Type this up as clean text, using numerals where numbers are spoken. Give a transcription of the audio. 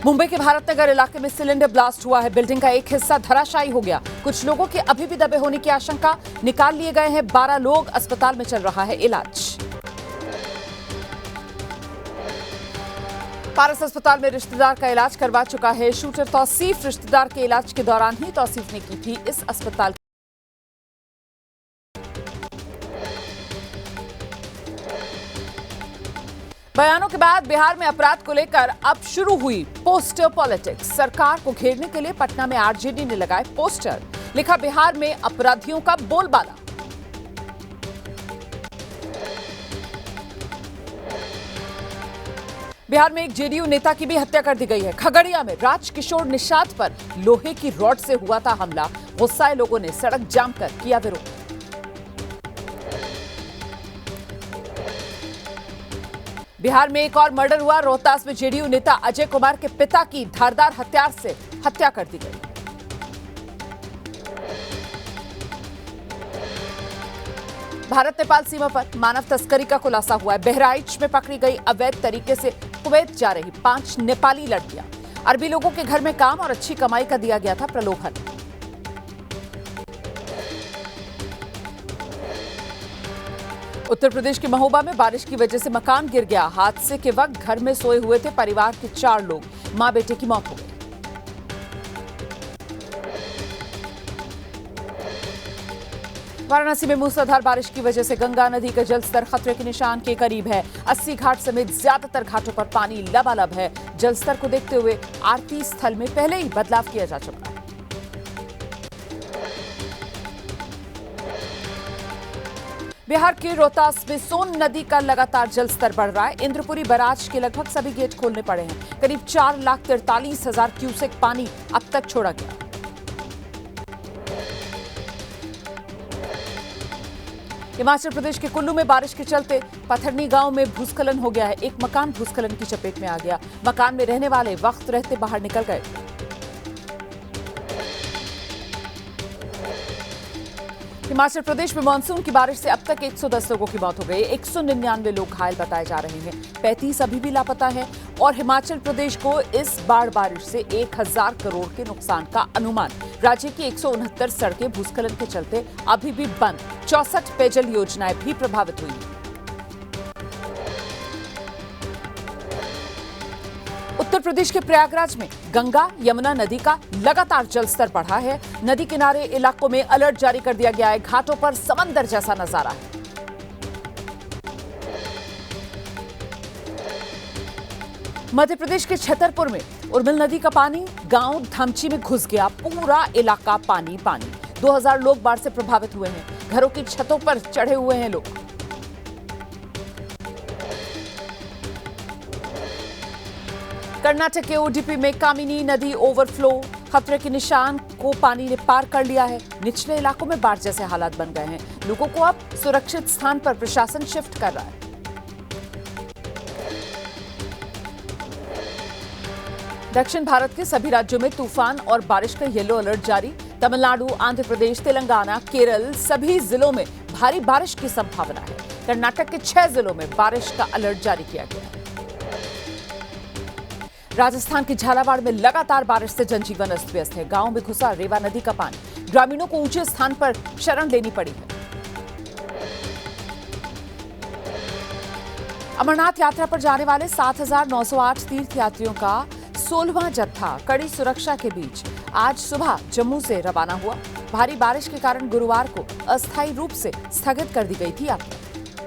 मुंबई के भारत नगर इलाके में सिलेंडर ब्लास्ट हुआ है। बिल्डिंग का एक हिस्सा धराशायी हो गया। कुछ लोगों के अभी भी दबे होने की आशंका। निकाल लिए गए हैं 12 लोग। अस्पताल में चल रहा है इलाज। पारस अस्पताल में रिश्तेदार का इलाज करवा चुका है शूटर तौसीफ। रिश्तेदार के इलाज के दौरान ही तौसीफ ने की थी इस अस्पताल बयानों के बाद बिहार में अपराध को लेकर अब शुरू हुई पोस्टर पॉलिटिक्स। सरकार को घेरने के लिए पटना में आरजेडी ने लगाए पोस्टर। लिखा, बिहार में अपराधियों का बोलबाला। बिहार में एक जेडीयू नेता की भी हत्या कर दी गई है। खगड़िया में राजकिशोर निषाद पर लोहे की रॉड से हुआ था हमला। गुस्साए लोगों ने सड़क जाम कर किया विरोध। बिहार में एक और मर्डर हुआ। रोहतास में जेडीयू नेता अजय कुमार के पिता की धारदार हथियार से हत्या कर दी गई। भारत नेपाल सीमा पर मानव तस्करी का खुलासा हुआ है। बहराइच में पकड़ी गई अवैध तरीके से कुवैत जा रही 5 नेपाली लड़कियां। अरबी लोगों के घर में काम और अच्छी कमाई का दिया गया था प्रलोभन। उत्तर प्रदेश के महोबा में बारिश की वजह से मकान गिर गया। हादसे के वक्त घर में सोए हुए थे परिवार के 4 लोग। मां बेटे की मौत हो गई। वाराणसी में मूसलाधार बारिश की वजह से गंगा नदी का जलस्तर खतरे के निशान के करीब है। 80 घाट समेत ज्यादातर घाटों पर पानी लबालब है। जलस्तर को देखते हुए आरती स्थल में पहले ही बदलाव किया जा चुका है। बिहार के रोहतास में सोन नदी का लगातार जलस्तर बढ़ रहा है। इंद्रपुरी बैराज के लगभग सभी गेट खोलने पड़े हैं। करीब 4,43,000 क्यूसेक पानी अब तक छोड़ा गया। हिमाचल प्रदेश के कुल्लू में बारिश के चलते पथरनी गांव में भूस्खलन हो गया है। एक मकान भूस्खलन की चपेट में आ गया। मकान में रहने वाले वक्त रहते बाहर निकल गए। हिमाचल प्रदेश में मानसून की बारिश से अब तक 110 लोगों की मौत हो गई। 199 लोग घायल बताए जा रहे हैं। 35 अभी भी लापता हैं और हिमाचल प्रदेश को इस बाढ़ बारिश से 1000 करोड़ के नुकसान का अनुमान। राज्य की 169 सड़कें भूस्खलन के चलते अभी भी बंद। 64 पेयजल योजनाएं भी प्रभावित हुई। उत्तर प्रदेश के प्रयागराज में गंगा यमुना नदी का लगातार जलस्तर बढ़ा है। नदी किनारे इलाकों में अलर्ट जारी कर दिया गया है। घाटों पर समंदर जैसा नजारा है। मध्य प्रदेश के छतरपुर में उर्मिल नदी का पानी गांव धमची में घुस गया। पूरा इलाका पानी पानी। 2000 लोग बाढ़ से प्रभावित हुए हैं। घरों की छतों पर चढ़े हुए हैं लोग। कर्नाटक के ओडीपी में कामिनी नदी ओवरफ्लो। खतरे के निशान को पानी ने पार कर लिया है। निचले इलाकों में बाढ़ जैसे हालात बन गए हैं। लोगों को अब सुरक्षित स्थान पर प्रशासन शिफ्ट कर रहा है। दक्षिण भारत के सभी राज्यों में तूफान और बारिश का येलो अलर्ट जारी। तमिलनाडु, आंध्र प्रदेश, तेलंगाना, केरल सभी जिलों में भारी बारिश की संभावना है। कर्नाटक के 6 जिलों में बारिश का अलर्ट जारी किया गया है। राजस्थान के झालावाड़ में लगातार बारिश से जनजीवन अस्त व्यस्त है। गांव में घुसा रेवा नदी का पानी। ग्रामीणों को ऊंचे स्थान पर शरण लेनी पड़ी है। अमरनाथ यात्रा पर जाने वाले 7,908 तीर्थयात्रियों का 16वां जत्था कड़ी सुरक्षा के बीच आज सुबह जम्मू से रवाना हुआ। भारी बारिश के कारण गुरुवार को अस्थायी रूप से स्थगित कर दी गई थी यात्रा।